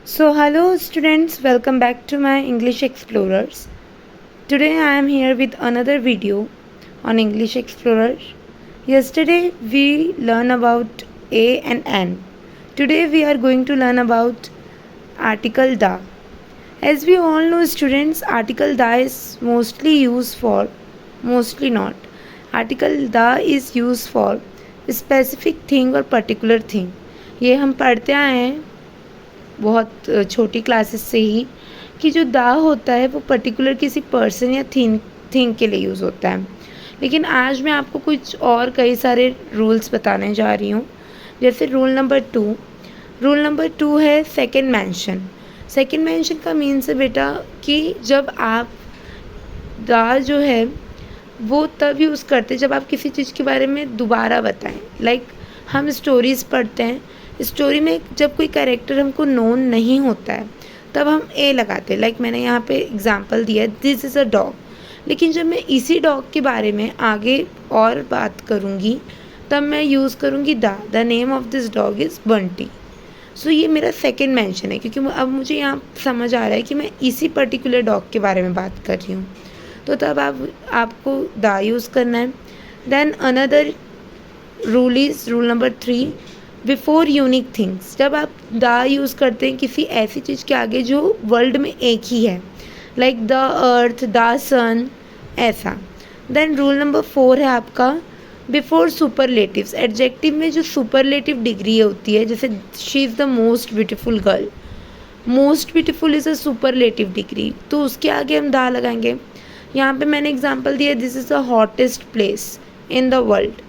So, hello students, welcome back to my English Explorers. Today I am here with another video on English Explorer. Yesterday we learned about A and N. Today we are going to learn about article da. As we all know students, article da is mostly not. Article da is used for specific thing or particular thing. ये हम पढ़ते आए हैं बहुत छोटी classes से ही कि जो दा होता है वो पर्टिकुलर किसी पर्सन या थिंग के लिए यूज़ होता है। लेकिन आज मैं आपको कुछ और कई सारे रूल्स बताने जा रही हूँ। जैसे रूल नंबर टू है सेकंड मेंशन। सेकंड मेंशन का मीन्स है बेटा कि जब आप दा जो है वो तब यूज़ करते जब आप किसी चीज़ के बारे में दोबारा बताएं। लाइक हम स्टोरीज़ पढ़ते हैं, स्टोरी में जब कोई कैरेक्टर हमको नोन नहीं होता है तब हम ए लगाते हैं। लाइक मैंने यहाँ पे एग्जांपल दिया है, दिस इज़ अ डॉग। लेकिन जब मैं इसी डॉग के बारे में आगे और बात करूँगी तब मैं यूज़ करूँगी the name of this dog is Bunty. So ये मेरा सेकंड मेंशन है क्योंकि अब मुझे यहाँ समझ आ रहा है कि मैं इसी पर्टिकुलर डॉग के बारे में बात कर रही हूँ, तो तब आपको द यूज़ करना है। Then another rule is rule number 3, before unique things. जब आप द यूज़ करते हैं किसी ऐसी चीज़ के आगे जो वर्ल्ड में एक ही है, like the earth, the sun, ऐसा। देन रूल नंबर 4 है आपका बिफोर सुपरलेटिव्स। एडजेक्टिव में जो सुपरलेटिव डिग्री होती है, जैसे she is the most beautiful girl, most beautiful is a superlative degree, तो उसके आगे हम द लगाएंगे। यहाँ पे मैंने एग्जांपल दिया, this is the hottest place in the world,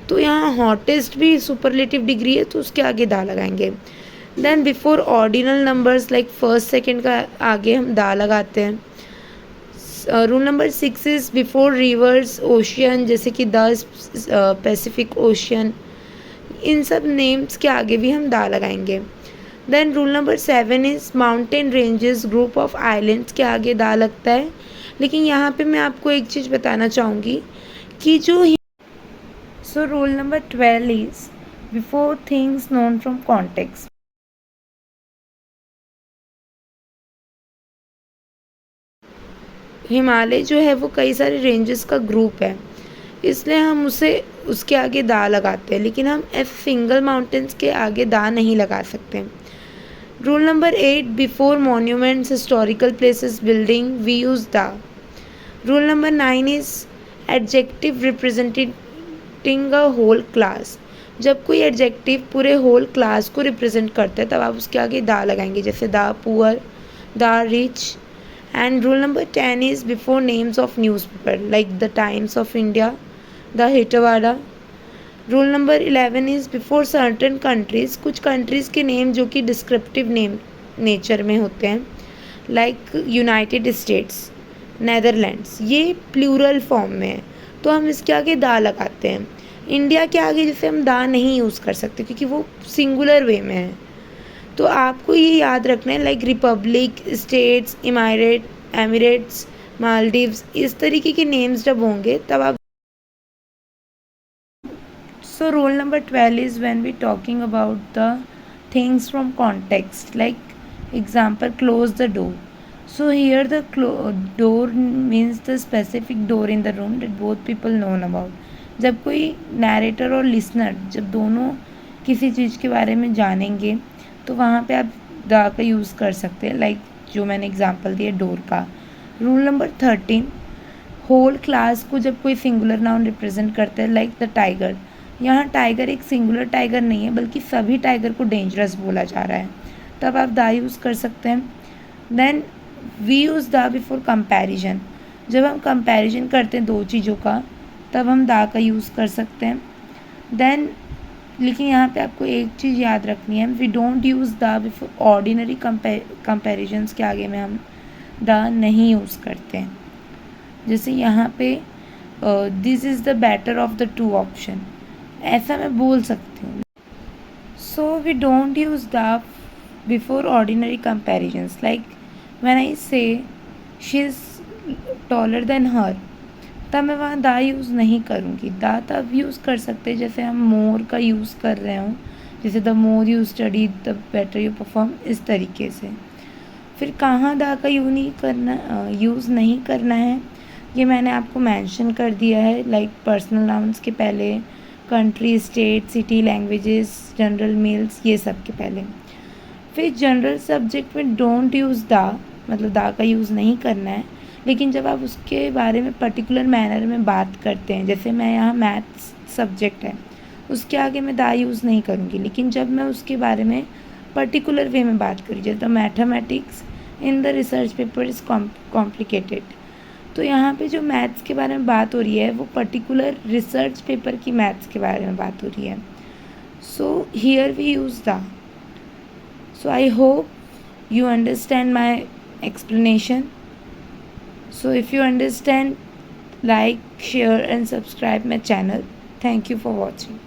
तो यहाँ हॉटेस्ट भी सुपरलेटिव डिग्री है तो उसके आगे दा लगाएंगे। Then before ordinal numbers like first second का आगे हम दा लगाते हैं। Rule number 6 is before rivers ocean, जैसे कि द पैसिफिक ओशियन, इन सब नेम्स के आगे भी हम दा लगाएंगे। Then rule number 7 is mountain ranges, group of islands के आगे दा लगता है। लेकिन यहाँ पे मैं आपको एक चीज़ बताना चाहूँगी कि जो So rule number 12 is before things known from context. Himalaya जो है वो कई सारे रेंजेस का ग्रुप है, इसलिए हम उसके आगे दा लगाते हैं, लेकिन हम सिंगल माउंटेन्स के आगे दा नहीं लगा सकते। Rule number 8, before monuments, historical places, building, we use the. Rule number 9 is adjective representing a whole class. जब कोई एडजेक्टिव पूरे होल क्लास को रिप्रेजेंट करता है तब आप उसके आगे दा लगाएंगे, जैसे the poor, the rich. And rule number 10 is before names of newspaper like the Times of India, the Hitavada. Rule number 11 is before certain countries, कुछ कंट्रीज़ के नेम जो कि डिस्क्रिप्टिव नेम नेचर में होते हैं, लाइक यूनाइटेड स्टेट्स, नेदरलैंड्स, ये plural form में है तो हम इसके आगे दा लगाते हैं। इंडिया के आगे जैसे हम दा नहीं यूज़ कर सकते क्योंकि वो सिंगुलर वे में है, तो आपको ये याद रखना है, like republic, states, emirates, Maldives, इस तरीके के नेम्स जब होंगे तब आप। So rule number 12 is when we talking about the things from context, like example close the door. So here the door means the specific door in the room that both people know about. जब कोई narrator और listener जब दोनों किसी चीज़ के बारे में जानेंगे तो वहाँ पे आप द का यूज़ कर सकते हैं, लाइक जो मैंने एग्जांपल दिया डोर का। रूल नंबर 13, होल क्लास को जब कोई सिंगुलर नाउन रिप्रेजेंट करता है, लाइक द टाइगर। यहाँ टाइगर एक सिंगुलर टाइगर नहीं है बल्कि सभी टाइगर को डेंजरस बोला जा रहा है, तब आप द यूज़ कर सकते हैं। Then we use the before comparison, जब हम कंपैरिजन करते हैं दो चीज़ों का तब हम द का यूज़ कर सकते हैं। देन लेकिन यहाँ पे आपको एक चीज़ याद रखनी है, we don't use the before ordinary comparisons के आगे में हम द नहीं यूज़ करते हैं, जैसे यहाँ पे this is the better of the two option, ऐसा मैं बोल सकती हूँ। So we don't use the before ordinary comparisons, like when I say she is taller than her, तब मैं वहाँ द यूज़ नहीं करूँगी। द तब यूज़ कर सकते जैसे हम मोर का यूज़ कर रहे हों जैसे the more you study the better you perform, इस तरीके से। फिर कहाँ दा का यूज़ नहीं करना है, ये मैंने आपको मेंशन कर दिया है, लाइक पर्सनल नाउन्स के पहले, country, state, city, languages, general males, ये सब के पहले। फिर जनरल सब्जेक्ट में डोंट यूज़ दा, मतलब दा का यूज़ नहीं करना है, लेकिन जब आप उसके बारे में पर्टिकुलर मैनर में बात करते हैं, जैसे मैं यहाँ मैथ्स सब्जेक्ट है, उसके आगे मैं दा यूज़ नहीं करूँगी, लेकिन जब मैं उसके बारे में पर्टिकुलर वे में बात करूँ, जैसे mathematics in the research paper is complicated, तो यहाँ पे जो मैथ्स के बारे में बात हो रही है वो पर्टिकुलर रिसर्च पेपर की मैथ्स के बारे में बात हो रही है। सो हियर वी यूज़ दा। So I hope you understand my explanation. So if you understand, like, share and subscribe my channel. Thank you for watching.